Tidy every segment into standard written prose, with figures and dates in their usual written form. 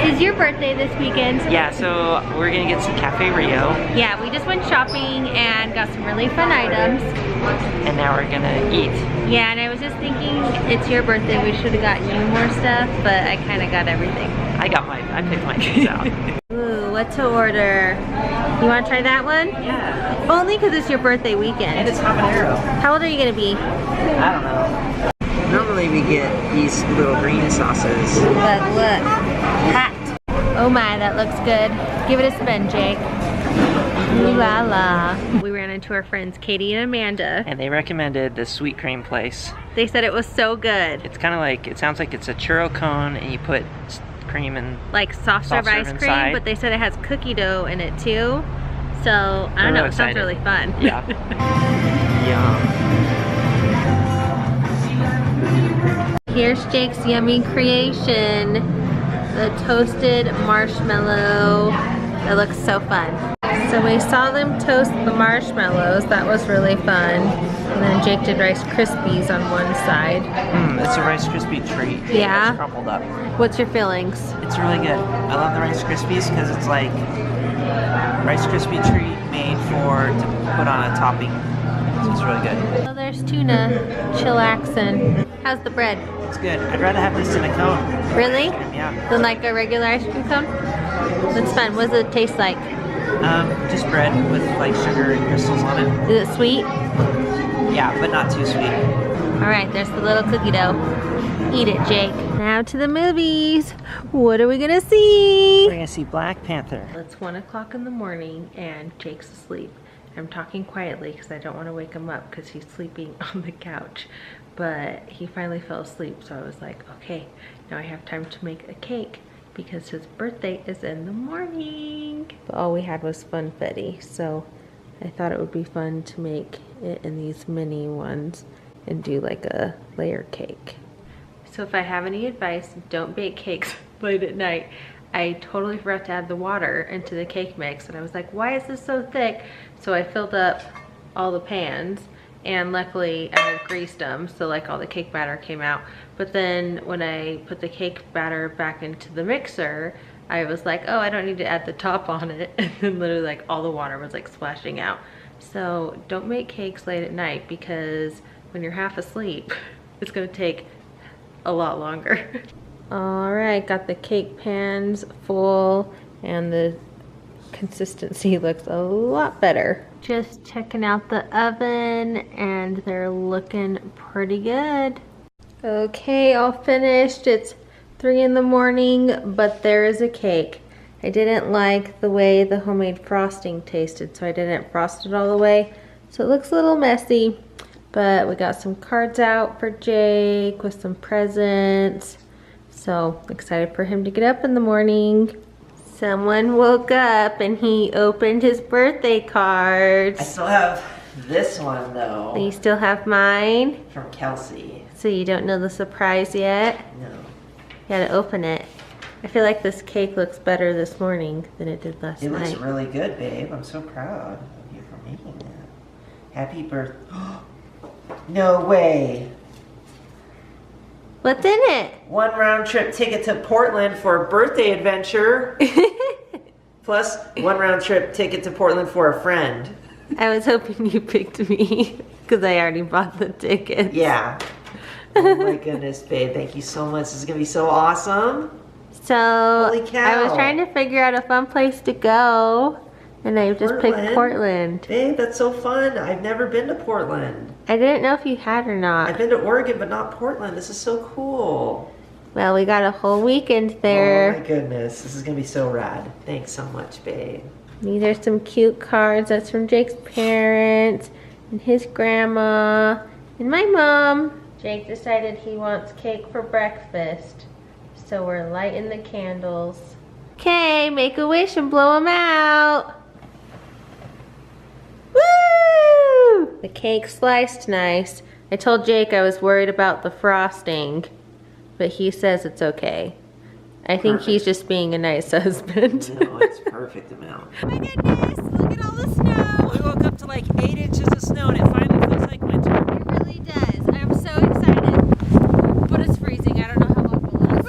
is your birthday this weekend. Yeah, so we're gonna get some Cafe Rio. Yeah, we just went shopping and got some really fun items. And now we're gonna eat. Yeah, and I was just thinking, it's your birthday, we should have gotten you more stuff, but I kind of got everything. I picked my kids out. Ooh, what to order? You want to try that one? Yeah. Only because it's your birthday weekend. And it's habanero. How old are you gonna be? I don't know. Normally we get these little green sauces. But look, hot. Oh my, that looks good. Give it a spin, Jake. Ooh la la. We ran into our friends Katie and Amanda. And they recommended the sweet cream place. They said it was so good. It's kind of like, it sounds like it's a churro cone and you put cream and like soft serve ice cream, inside. but they said it has cookie dough in it too. So I don't know, it sounds really fun. Yeah. Yum. Here's Jake's yummy creation, the toasted marshmallow. It looks so fun. So we saw them toast the marshmallows. That was really fun. And then Jake did Rice Krispies on one side. It's a Rice Krispie treat. Yeah? It's crumpled up. What's your feelings? It's really good. I love the Rice Krispies because it's like Rice Krispie treat made to put on a topping. So it's really good. Oh, there's tuna chillaxin. How's the bread? It's good. I'd rather have this in a cone. Really? Yeah. Than like a regular ice cream cone? That's fun. What does it taste like? Just bread with like sugar and crystals on it. Is it sweet? Yeah, but not too sweet. Alright, there's the little cookie dough. Eat it, Jake. Now to the movies. What are we gonna see? We're gonna see Black Panther. It's 1 o'clock in the morning and Jake's asleep. I'm talking quietly because I don't want to wake him up because he's sleeping on the couch. But he finally fell asleep, so I was like, okay, now I have time to make a cake because his birthday is in the morning. But all we had was funfetti, so I thought it would be fun to make it in these mini ones and do like a layer cake. So if I have any advice, don't bake cakes late at night. I totally forgot to add the water into the cake mix and I was like, why is this so thick? So I filled up all the pans and luckily I had greased them, so like all the cake batter came out. But then when I put the cake batter back into the mixer, I was like, oh, I don't need to add the top on it. And then literally like all the water was like splashing out. So don't make cakes late at night because when you're half asleep, it's gonna take a lot longer. All right, got the cake pans full and the consistency looks a lot better. Just checking out the oven and they're looking pretty good. Okay, all finished. It's 3 in the morning, but there is a cake. I didn't like the way the homemade frosting tasted, so I didn't frost it all the way. So it looks a little messy, but we got some cards out for Jake with some presents. So excited for him to get up in the morning. Someone woke up and he opened his birthday cards. I still have this one though. You still have mine? From Kelsey. So you don't know the surprise yet? No. You gotta open it. I feel like this cake looks better this morning than it did last night. It looks really good, babe. I'm so proud of you for making that. Happy birthday. No way. What's in it? 1 round trip ticket to Portland for a birthday adventure. Plus 1 round trip ticket to Portland for a friend. I was hoping you picked me because I already bought the tickets. Yeah. Oh my goodness, babe. Thank you so much. This is going to be so awesome. So Holy cow. I was trying to figure out a fun place to go and I just picked Portland. Babe, that's so fun. I've never been to Portland. I didn't know if you had or not. I've been to Oregon, but not Portland. This is so cool. Well, we got a whole weekend there. Oh my goodness. This is going to be so rad. Thanks so much, babe. These are some cute cards. That's from Jake's parents and his grandma and my mom. Jake decided he wants cake for breakfast, so we're lighting the candles. Okay, make a wish and blow them out. Woo! The cake sliced nice. I told Jake I was worried about the frosting, but he says it's okay. I think he's just being a nice husband. No, it's perfect amount. Oh my goodness, look at all the snow. We woke up to like 8 inches of snow and it finally feels like winter. It really does. I'm so excited. But it's freezing. I don't know how long it will last.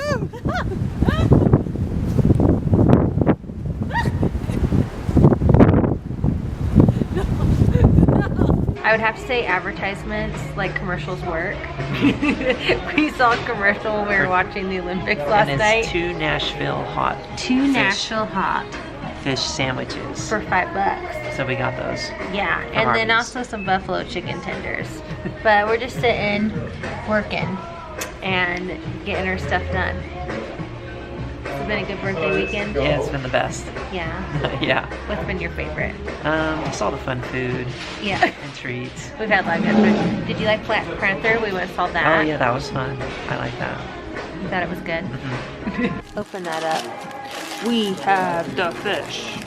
would have to say advertisements, like commercials work. We saw a commercial when we were watching the Olympics last and it's night. 2 Nashville hot fish sandwiches for $5. So we got those. Yeah, and then Arby's. also some buffalo chicken tenders. But we're just sitting, working, and getting our stuff done. It's been a good birthday weekend. Yeah, it's been the best. Yeah. Yeah. What's been your favorite? Just all the fun food. Yeah. And treats. We've had a lot of good food. Did you like Black Panther? We went and saw that. Oh yeah, that was fun. I like that. You thought it was good? Mm-hmm. Open that up. We have the fish.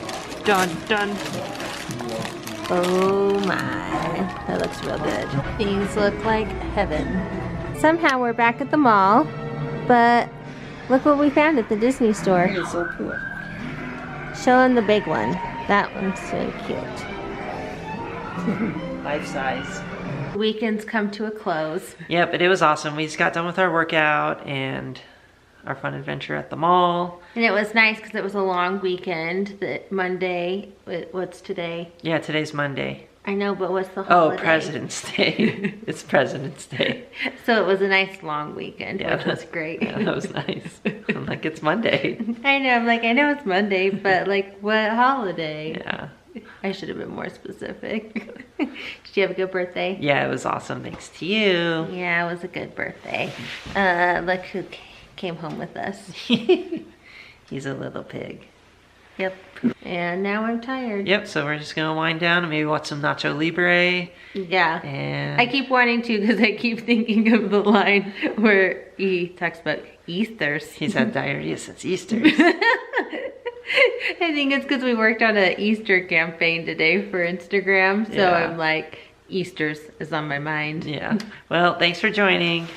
Dun dun. Oh my, that looks real good. These look like heaven. Somehow we're back at the mall, but look what we found at the Disney store. It's so cool. Show them the big one. That one's so cute. Life size. Weekends come to a close. Yeah, but it was awesome. We just got done with our workout and our fun adventure at the mall. And it was nice because it was a long weekend. That Monday, what's today? Yeah, today's Monday. I know, but what's the holiday? Oh, President's Day. It's President's Day. So it was a nice long weekend, Yeah, which was great. Yeah, that was nice. I'm like, it's Monday. I know, I'm like, I know it's Monday, but like, what holiday? Yeah. I should have been more specific. Did you have a good birthday? Yeah, it was awesome. Thanks to you. Yeah, it was a good birthday. Look who came home with us. He's a little pig. Yep. And now I'm tired. Yep, so we're just gonna wind down and maybe watch some Nacho Libre. Yeah. And I keep wanting to because I keep thinking of the line where he talks about Easters. he's had diarrhea since Easter. I think it's because we worked on an Easter campaign today for Instagram. So Yeah. I'm like, Easter's is on my mind. Yeah. Well, thanks for joining.